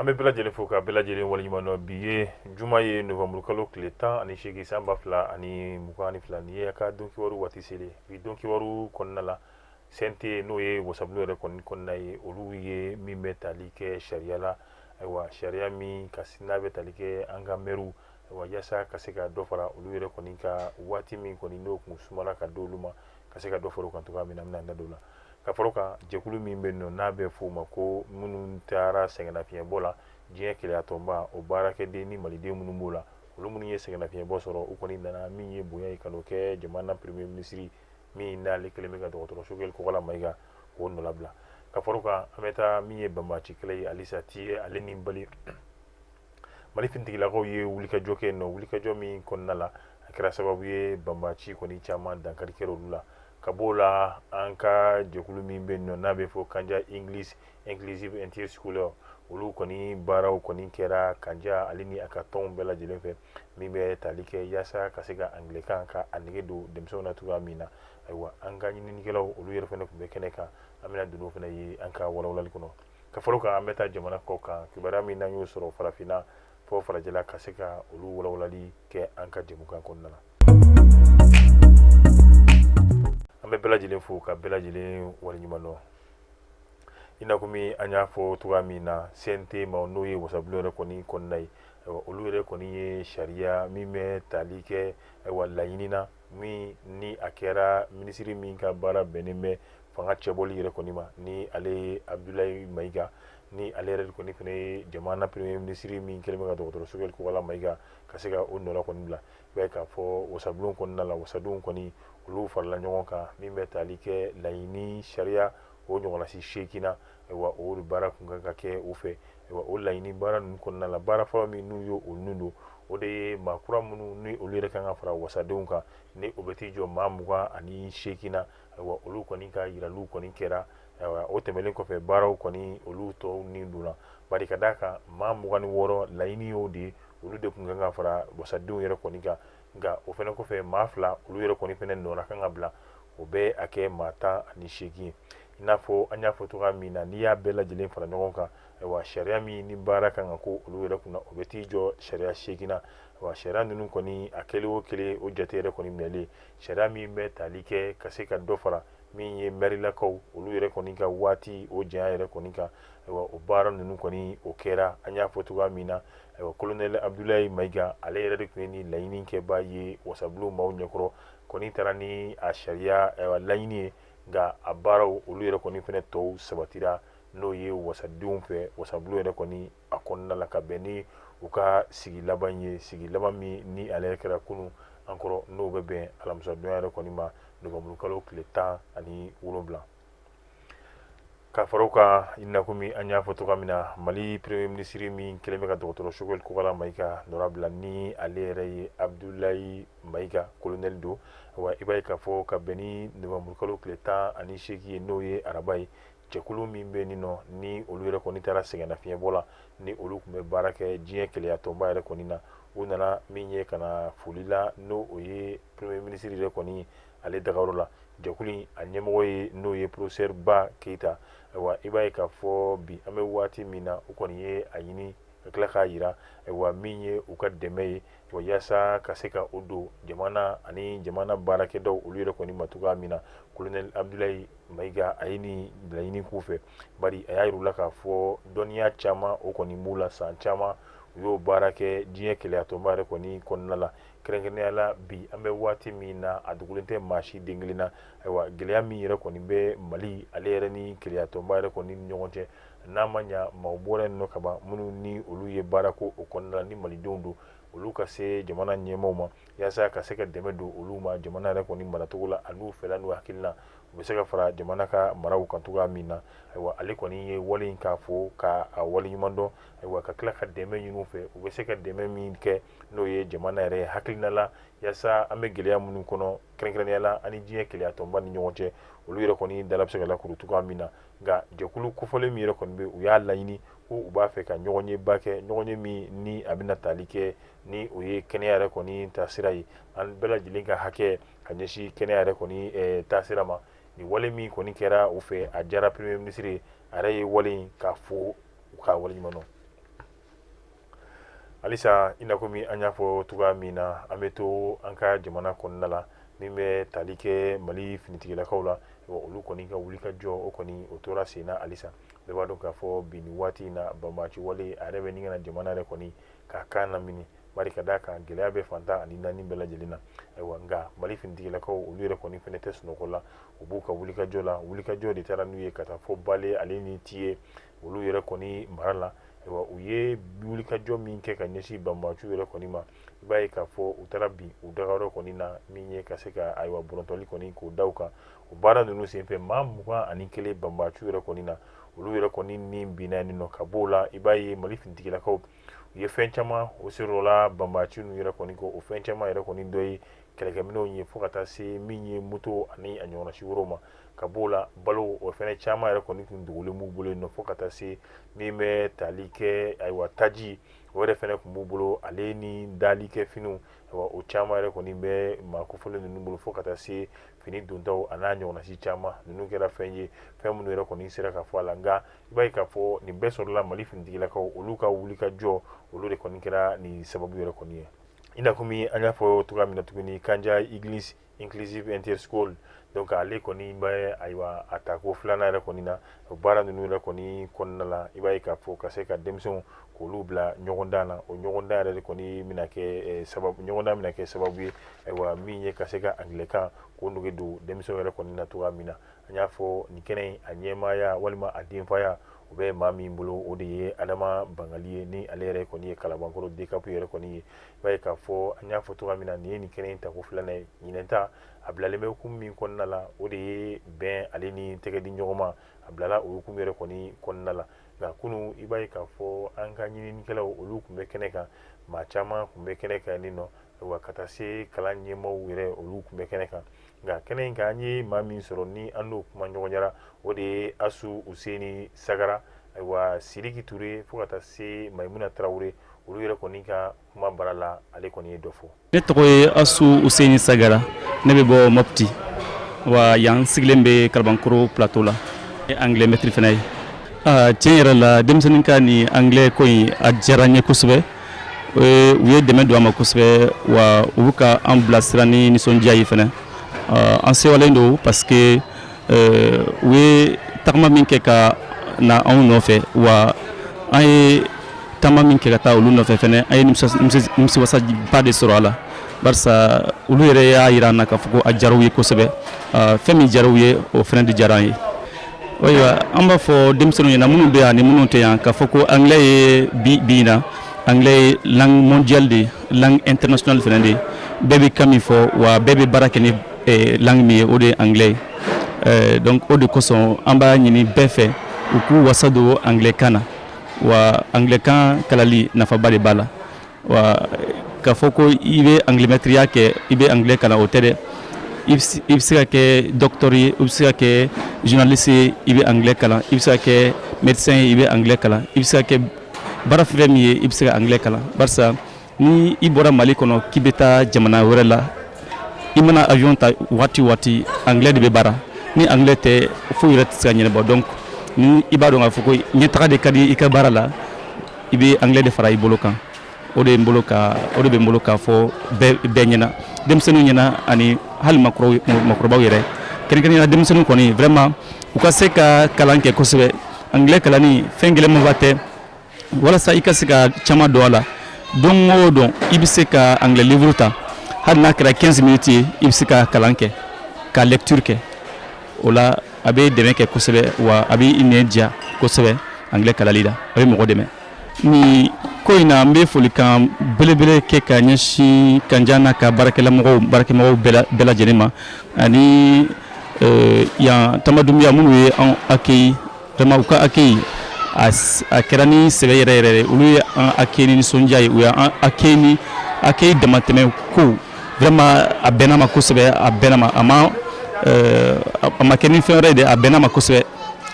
bɛ bɛɛ lajɛlen fo ka bɛɛ lajɛlen waleɲuman dɔn bi ye juma ye novembre kalo tile 18 san 2022 ni ye a ka don kibaru waati selen bi don kibaru kɔnɔna la CNT n'o ye wasabulon yɛrɛ kɔni kɔnɔna ye olu ye min bɛ tali kɛ sariya la ayiwa sariya min n'a bɛ tali kɛ an ka mɛruw ayiwa yaasa ka se ka dɔ fara olu yɛrɛ kɔni ka waati min kɔni n'o kun sumala ka di olu ma ka se ka dɔ fara o kan cogoya min na an bɛna an da don o la ka fara o kan jɛkulu min bɛ yen nɔ n'a bɛ fɔ o ma ko minnu taara sɛgɛnnafiɲɛbɔ la diɲɛ kelenya tɔnba o baarakɛden ni maliden minnu b'o la olu minnu ye sɛgɛnnafiɲɛbɔ sɔrɔ u kɔni nana min ye bonya ye ka n'o kɛ jamana premier ministre min n'ale kelen bɛ ka dɔgɔtɔrɔso kɛ Kɔgɔla Mayiga k'o nɔ labila ka fara o kan an bɛ taa min ye banbaaci kɛlɛ ye Alisa Ti ale ni Mali finitigilakaw ye wulikajɔ kɛ yen nɔ wulikajɔ min kɔnɔna la a kɛra sababu ye banbaaci kɔni caman dankari kɛra olu la ka b'o la an ka jɛkulu min bɛ yen nɔ n'a bɛ fɔ Kanja English Inclusive Interscholar olu kɔni baaraw kɔni kɛra Kanja ale ni a ka tɔnw bɛɛ lajɛlen fɛ min bɛ tali kɛ yaasa ka se ka angilɛkan ka a nege don denmisɛnw na cogoya min na ayiwa an ka ɲininikɛlaw olu yɛrɛ fana tun bɛ kɛnɛ kan an bɛna don o fana ye an ka walawalali kɔnɔ ka fara o kan an bɛ taa jamana kɔ kan kibaruya min n'an y'o sɔrɔ farafinna fɔ farajɛla ka se ka olu walawalali kɛ an ka jɛmukan kɔnɔna na an bɛ bɛɛ lajɛlen fo ka bɛɛ lajɛlen waleɲuman dɔn i n'a komi an y'a fɔ cogoya min na CNT ma n'o ye wasabulon yɛrɛ kɔni kɔnɔna ye olu yɛrɛ kɔni ye sariya min bɛ tali kɛ laɲini na min ni a kɛra minisiri min ka baara bɛnnen bɛ fanga cɛbɔli yɛrɛ kɔni ma ni ale ye Abdulayi Mayiga ni ale yɛrɛ kɔni fana ye jamana premier ministre min kɛlen bɛ ka dɔgɔtɔrɔso kɛ Kɔgɔla Mayiga ka se ka o nɔra kɔni bila i b'a ye k'a fɔ wasabulon kɔnɔna la wasadenw kɔni olu farala ɲɔgɔn kan min bɛ tali kɛ laɲini sariya o ɲɔgɔnnasi 8 na ayiwa o de baara kun kan ka kɛ u fɛ ayiwa o laɲini baara ninnu kɔnɔna la baara fɔlɔ min n'u ye olu don o de ye maakura minnu ni olu yɛrɛ kan ka fara wasadenw kan ni o bɛ t'i jɔ maa 28 na ayiwa olu kɔni ka yiraliw kɔni kɛra ayiwa o tɛmɛnen kɔfɛ baaraw kɔni olu tɔw ni donna bari ka d'a kan maa 26 laɲini y'o de ye olu de kun kan ka fara wasadenw yɛrɛ kɔni kan nka o fana kɔfɛ maa 2 olu yɛrɛ kɔni fana nɔra kan ka bila o bɛ a kɛ maa 18 ye i n'a fɔ an y'a fɔ cogoya min na n'i y'a bɛɛ lajɛlen fara ɲɔgɔn kan ayiwa sariya min ni baara kan ka ko olu yɛrɛ kunna o bɛ t'i jɔ sariya 8 na ayiwa sariya ninnu kɔni a kelen o kelen o jate yɛrɛ kɔni minɛlen sariya min bɛ tali kɛ ka se ka dɔ fara min ye mɛrilakaw olu yɛrɛ kɔni ka waati o janya yɛrɛ kɔni kan ayiwa o baara ninnu kɔni o kɛra an y'a fɔ cogoya min na ayiwa colonel Abdulayi Mayiga ale yɛrɛ de tun ye ni laɲini kɛbaa ye wasabulon maaw ɲɛkɔrɔ kɔni taara ni a sariya laɲini ye nka a baaraw olu yɛrɛ kɔni fana tɔw sabatira n'o ye wasadenw fɛ wasabulon yɛrɛ kɔni a kɔnɔna la ka bɛn ni u ka sigi laban ye sigi laban min ni ale yɛrɛ kɛra kunun an kɔrɔ n'o bɛ bɛn alamisadonya yɛrɛ kɔni ma novembre kalo tile 17 ka fara o kan i n'a komi an y'a fɔ cogoya min na Mali premier ministre min kɛlen bɛ ka dɔgɔtɔrɔso kɛ Kɔgɔla Mayiga nɔra bila ni ale yɛrɛ ye Abdulayi Mayiga colonel don wa i b'a ye k'a fɔ ka bɛn ni novembre kalo tile 18 ye n'o ye araba ye jɛkulu min bɛ nin nɔ ni olu yɛrɛ kɔni taara sɛgɛnnafiɲɛbɔ la ni olu tun bɛ baara kɛ diɲɛ kelenya tɔnba yɛrɛ kɔni na u nana min ye ka na foli la n'o o ye premier ministre yɛrɛ kɔni ale dagayɔrɔ la jɛkulu in a ɲɛmɔgɔ ye n'o ye professeur Ba Keyita ayiwa i b'a ye k'a fɔ bi an bɛ waati min na u kɔni ye a ɲini ka tila k'a jira ayiwa min ye u ka dɛmɛ ye wa yaasa ka se ka o don jamana ani jamana baarakɛdaw olu yɛrɛ kɔni ma cogoya min na colonel Abdulayi Mayiga a ye nin laɲini k'u fɛ bari a y'a yir'u la k'a fɔ dɔnniya caman o kɔni b'u la san caman u y'o baara kɛ diɲɛ kelenya tɔnba yɛrɛ kɔni kɔnɔna la kɛrɛnkɛrɛnnenya la bi an bɛ waati min na a dogolen tɛ maa si den kelen na ayiwa gɛlɛya min yɛrɛ kɔni bɛ Mali ale yɛrɛ ni kelenya tɔnba yɛrɛ kɔni ni ɲɔgɔn cɛ n'a ma ɲa maaw bɔra yen nɔ kaban minnu ni olu ye baara ko o kɔnɔna la ni malidenw don olu ka se jamana ɲɛmaaw ma yaasa ka se ka dɛmɛ don olu ma jamana yɛrɛ kɔni maracogo la a n'u fɛla n'u hakilina u bɛ se ka fara jamana ka maraw kan cogoya min na ayiwa ale kɔni ye wale in k'a fɔ ka a waleɲuman dɔn ayiwa ka tila ka dɛmɛ ɲini u fɛ u bɛ se ka dɛmɛ min kɛ n'o ye jamana yɛrɛ hakilina la yaasa an bɛ gɛlɛya minnu kɔnɔ kɛrɛnkɛrɛnnenya la ani diɲɛ kelenya tɔnba ni ɲɔgɔn cɛ olu yɛrɛ kɔni dala bɛ se ka lakuru cogoya min na nka jɛkulu kofɔlen min yɛrɛ kɔni bɛ u y'a laɲini ko u b'a fɛ ka ɲɔgɔn ye ba kɛ ɲɔgɔn ye min ni a bɛna tali kɛ ni o ye kɛnɛya yɛrɛ kɔni taasira ye an bɛɛ lajɛlen ka hakɛ ka ɲɛsin kɛnɛya yɛrɛ kɔni taasira ma ni wale min kɔni kɛra u fɛ a diyara premier ministre ye a yɛrɛ ye wale in k'a fɔ u ka waleɲuman dɔn alisa ina komi an y'a fɔ togoya min na an bɛ to an ka jamana kɔnɔna la min bɛ tali kɛ mali finitigilakaw la olu kɔni ka wuli ka jɔ o kɔni o tora sen na alisa bɛɛ b'a dɔn k'a fɔ bi ni waati in na banbaci wale a yɛrɛ bɛ ni kana jamana yɛrɛ kɔni k'a kan lamini bari ka d'a kan gɛlɛya bɛ fantan ani naani bɛɛ lajɛlen na ayiwa nka mali finitigilakaw olu yɛrɛ kɔni fɛnɛ tɛ sunɔgɔ la u b'u ka wulikajɔ la wulikajɔ de taara n'u ye ka taa fɔ bale ale ni tiye olu yɛrɛ kɔni mara la u ye wulikajɔ min kɛ ka ɲɛsin banbaciw yɛrɛ kɔni ma i b'a ye k'a fɔ u taara bi u dagayɔrɔ kɔni na min ye ka se ka ayiwa bɔrɔntɔli kɔni k'o da u kan o baara ninnu senfɛ maa 21 banbaciw yɛrɛ kɔni na olu yɛrɛ kɔni ni binna yen nɔ ka b'o la i b'a ye mali finitigilakaw u ye fɛn caman o ser'o la banbaci ninnu yɛrɛ kɔni ko o fɛn caman yɛrɛ kɔni dɔ ye kɛlɛkɛminɛw ye fo ka taa se min ye moto ani a ɲɔgɔnna si wɛrɛw ma ka b'o la balo o fɛnɛ caman yɛrɛ kɔni tun dogolen b'u bolo yen nɔ fo ka taa se min bɛ tali kɛ ayiwa taji o yɛrɛ fɛnɛ tun b'u bolo ale ni dali kɛ finiw ayiwa o caman yɛrɛ kɔni bɛ maa kofɔlen ninnu bolo fo ka taa se fini dontaw a n'a ɲɔgɔnna si caman ninnu kɛra fɛn ye fɛn minnu yɛrɛ kɔni sera ka fɔ a la nka i b'a ye k'a fɔ nin bɛɛ sɔrɔla mali finitigilakaw olu ka wulikajɔ olu de kɔni kɛra nin sababu yɛrɛ kɔni ye i n'a komi an y'a fɔ cogoya min na tuguni kanja église inclusive interschool donc ale kɔni bɛ ayiwa a tako filanan yɛrɛ kɔni na o baara ninnu yɛrɛ kɔni kɔnɔna la i b'a ye k'a fɔ ka se ka denmisɛnw k'olu bila ɲɔgɔndan na o ɲɔgɔndan yɛrɛ de kɔni bɛna kɛ sababu ɲɔgɔndan bɛna kɛ sababu ye ayiwa min ye ka se ka angilɛkan k'o nege don denmisɛnw yɛrɛ kɔni na cogoya min na an y'a fɔ nin kɛnɛ in a ɲɛmaaya walima a denfaya o bɛ maa min bolo o de ye adama bangali ye ni ale yɛrɛ kɔni ye kalabankɔrɔ dekapu yɛrɛ kɔni ye i b'a ye k'a fɔ an y'a fɔ cogoya min na nin ye nin kɛnɛ in tako filanan ye ɲinɛn ta a bilalen bɛ hukumu min kɔnɔna la o de ye bɛn ale ni tɛgɛ di ɲɔgɔn ma a bilala o hukumu yɛrɛ kɔni kɔnɔna la nka kunu i b'a ye k'a fɔ an ka ɲininikɛlaw olu tun bɛ kɛnɛ kan maa caman tun bɛ kɛnɛ kan nin nɔ wa ka taa se kalan ɲɛmaaw yɛrɛ olu tun bɛ kɛnɛ kan nka kɛnɛ in kan an ye maa min sɔrɔ ni an n'o kuma ɲɔgɔn yara o de ye asu useni sagara ayiwa siriki ture fo ka taa se mayimuna tarawure olu yɛrɛ kɔni ka kuma bara la ale kɔni ye dɔ fɔ ne tɔgɔ ye asu useni sagara ne bɛ bɔ mopti wa yan sigilen bɛ kalabankoro plateau la anglais maître fana ye tiɲɛ yɛrɛ la denmisɛnnin ka ni anglais ko in a diyara n ye kosɛbɛ u ye dɛmɛ don a ma kosɛbɛ wa u bɛ ka an bilasira ni nisɔndiya ye fana an sewalen don parce que u ye tagama min kɛ ka na anw nɔfɛ wa an ye taama min kɛ ka taa olu nɔfɛ fana an ye nimisiwasaba de sɔrɔ a la barisa olu yɛrɛ y'a yira an na k'a fɔ ko a diyara u ye kosɛbɛ fɛn min diyara u ye o fana de diyara an ye ayiwa an b'a fɔ denmisɛnninw ɲɛna minnu bɛ yan ani minnu tɛ yan k'a fɔ ko anglais ye bi in na anglais ye langue mondiale de ye langue internationale fana de ye bɛɛ bɛ kan min fɔ wa bɛɛ bɛ baara kɛ ni langue min ye o de ye anglais ye donc o de kosɔn an b'a ɲini bɛɛ fɛ u k'u wasa don anglais kan na wa anglais kan kalali nafaba de b'a la wa k'a fɔ ko i bɛ anglais maîtriya kɛ i bɛ anglais kalan o tɛ dɛ i bɛ se ka kɛ docteur ye i bɛ se ka kɛ journaliste ye i bɛ anglais kalan i bɛ se ka kɛ médecin ye i bɛ anglais kalan i bɛ se ka kɛ baara fɛn min ye i bɛ se ka anglais kalan barisa ni i bɔra mali kɔnɔ k'i bɛ taa jamana wɛrɛ la i mana avion ta waati o waati anglais de bɛ baara ni anglais tɛ foyi yɛrɛ tɛ se ka ɲɛnabɔ donc ni i b'a dɔn k'a fɔ ko ɲɛtaga de ka di i ka baara la i bɛ anglais de fara i bolo kan o de bɛ n bolo k'a fɔ bɛɛ ɲɛna denmisɛnninw ɲɛna ani hali makɔrɔbaw yɛrɛ kɛrɛnkɛrɛnnenya denmisɛnninw kɔni vraiment u ka se ka kalan kɛ kosɛbɛ anglais kalanni fɛn gɛlɛnmanba tɛ walasa i ka se ka caman dɔn a la don o don i bɛ se ka anglais livre ta hali n'a kɛra 15 minutes ye i bɛ se ka kalan kɛ ka lecture kɛ o la a bɛ dɛmɛ kɛ kosɛbɛ wa a bɛ i nɛ diya kosɛbɛ anglais kalali la a bɛ mɔgɔ dɛmɛ ni ko in na n bɛ folikan belebele kɛ ka ɲɛsin Kanja n'a ka baarakɛmɔgɔw bɛɛ lajɛlen ma ani yan Tamadumiya minnu ye an accueilli vraiment u ka accueil a kɛra ni sɛbɛ yɛrɛ yɛrɛ olu ye an accueil ni nisɔndiya ye u y'an accueil ni accueil damatɛmɛ ko vraiment a bɛnna ma kosɛbɛ a bɛnna ma a ma kɛ ni fɛn wɛrɛ ye dɛ a bɛnna ma kosɛbɛ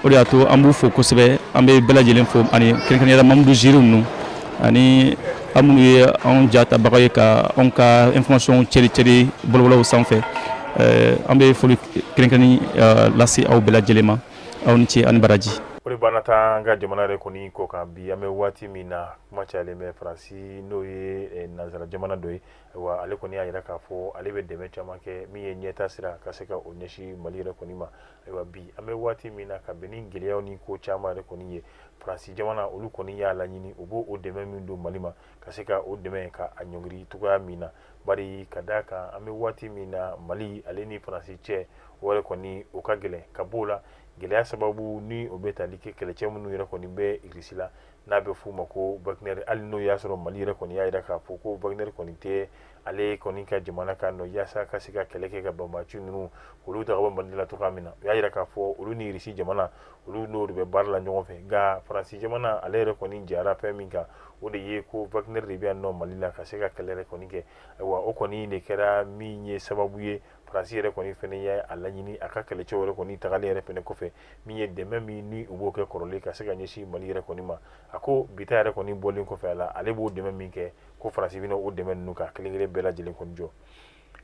o de y'a to an b'u fo kosɛbɛ an bɛ bɛɛ lajɛlen fo ani kɛrɛnkɛrɛnnenya Mamudu Ziri ninnu ani an minnu ye anw jatabaga ye ka anw ka information cɛri bɔlɔbɔlɔw sanfɛ an bɛ foli kɛrɛnkɛrɛnnen lase aw bɛɛ lajɛlen ma aw ni ce ani baraji. O de banata an ka jamana yɛrɛ kɔni kɔ kan bi an bɛ waati min na kuma cayalen bɛ faransi n'o ye nanzara jamana dɔ ye wa ale kɔni y'a jira k'a fɔ ale bɛ dɛmɛ caman kɛ min ye ɲɛta sira ka se ka o ɲɛsin mali yɛrɛ kɔni ma ayiwa bi an bɛ waati min na ka bɛn ni gɛlɛyaw ni ko caman yɛrɛ kɔni ye faransi jamana olu kɔni y'a laɲini u b'o dɛmɛ min don mali ma ka se ka o dɛmɛ ka a ɲɔngiri cogoya min na bari ka d'a kan an bɛ waati min na mali ale ni faransi cɛ o yɛrɛ kɔni o ka gɛlɛn ka b'o la gɛlɛya sababu ni o bɛ tali kɛ kɛlɛcɛ minnu yɛrɛ kɔni bɛ Irisi la n'a bɛ f'u ma ko Wagner hali n'o y'a sɔrɔ mali yɛrɛ kɔni y'a jira k'a fɔ ko Wagner kɔni tɛ ale kɔni ka jamana kan nɔ yaasa ka se ka kɛlɛ kɛ ka banbaaci ninnu olu ta ka bɔ mali la cogoya min na u y'a jira k'a fɔ olu ni Irisi jamana olu n'o de bɛ baara la ɲɔgɔn fɛ nka faransi jamana ale yɛrɛ kɔni jara fɛn min kan o de ye ko Wagner de bɛ yan nɔ mali la ka se ka kɛlɛ yɛrɛ kɔni kɛ ayiwa o kɔni de kɛra min ye sababu ye faransi yɛrɛ kɔni fɛnɛ y'a laɲini a ka kɛlɛcɛw yɛrɛ kɔni tagalen yɛrɛ fɛnɛ kɔfɛ min ye dɛmɛ min ni u b'o kɛ kɔrɔlen ka se ka ɲɛsin mali yɛrɛ kɔni ma a ko bita yɛrɛ kɔni bɔlen kɔfɛ a la ale b'o dɛmɛ min kɛ ko faransi bɛna o dɛmɛ ninnu ka kelen kelen bɛɛ lajɛlen kɔni jɔ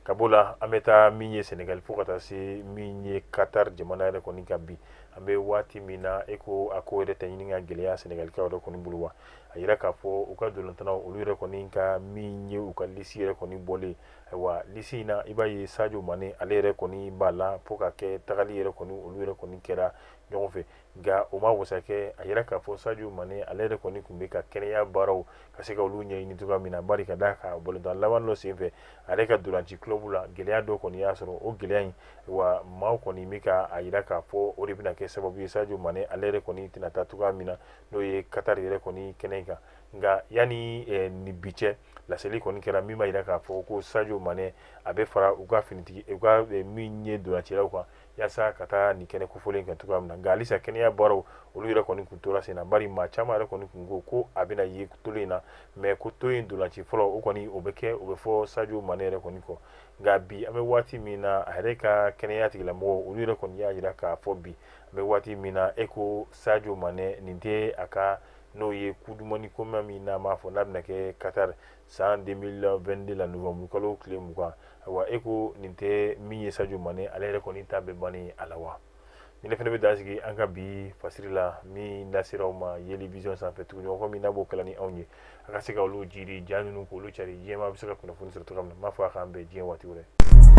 ka b'o la an bɛ taa min ye Senegal fo ka taa se min ye Qatar jamana yɛrɛ kɔni kan bi an bɛ waati min na e ko a ko yɛrɛ tɛ ɲini ka gɛlɛya Senegalikaw yɛrɛ kɔni bolo wa a yira k'a fɔ u ka dolantannaw olu yɛrɛ kɔni ka min ye u ka lisi yɛrɛ kɔni bɔlen ayiwa lisi in na i b'a ye Sadio Mane ale yɛrɛ kɔni b'a la fo ka kɛ tagali yɛrɛ kɔni olu yɛrɛ kɔni kɛra ɲɔgɔn fɛ nka o ma wasa kɛ a yira k'a fɔ Sadio Mane ale yɛrɛ kɔni tun bɛ ka kɛnɛya baaraw ka se ka olu ɲɛɲini cogoya min na bari ka d'a kan balontan laban dɔ senfɛ ale ka dolanci club la gɛlɛya dɔ kɔni y'a sɔrɔ o gɛlɛya in wa maaw kɔni bɛ ka a yira k'a fɔ o de bɛna kɛ sababu ye Sadio Mane ale yɛrɛ kɔni tɛna taa cogoya min na n'o ye Qatar yɛrɛ kɔni kɛnɛ kan nka yanni ni bi cɛ laseli kɔni kɛra min b'a jira k'a fɔ ko Sadio Mane a bɛ fara u ka finitigi u ka min ye dolancilaw kan yaasa ka taa nin kɛnɛ kofɔlen kan cogoya min na nka halisa kɛnɛya baaraw olu yɛrɛ kɔni tun tora sen na bari maa caman yɛrɛ kɔni tun ko a bɛna ye tolo in na mɛ ko tolo in dolanci fɔlɔ o kɔni o bɛ kɛ o bɛ fɔ Sadio Mane yɛrɛ kɔni kɔ nka bi an bɛ waati min na a yɛrɛ ka kɛnɛya tigilamɔgɔw olu yɛrɛ kɔni y'a jira k'a fɔ bi an bɛ waati min na e ko Sadio Mane nin tɛ a ka n'o ye kudumani koma min n'a m'a fɔ n'a bɛna kɛ Qatar san 2022 la novembre kalo tile 20 ayiwa e ko nin tɛ min ye Sadio Mane ale yɛrɛ kɔni ta bɛ bannen a la wa ni ne fana bɛ dan sigi an ka bi fasiri la min lasera aw ma Yeli Vision sanfɛ tuguɲɔgɔn min n'a b'o kɛla ni anw ye a ka se ka olu jiri ja ninnu k'olu cari diɲɛmaa bɛ se ka kunnafoni sɔrɔ cogoya min na n m'a fɔ a k'an bɛn diɲɛ waati wɛrɛ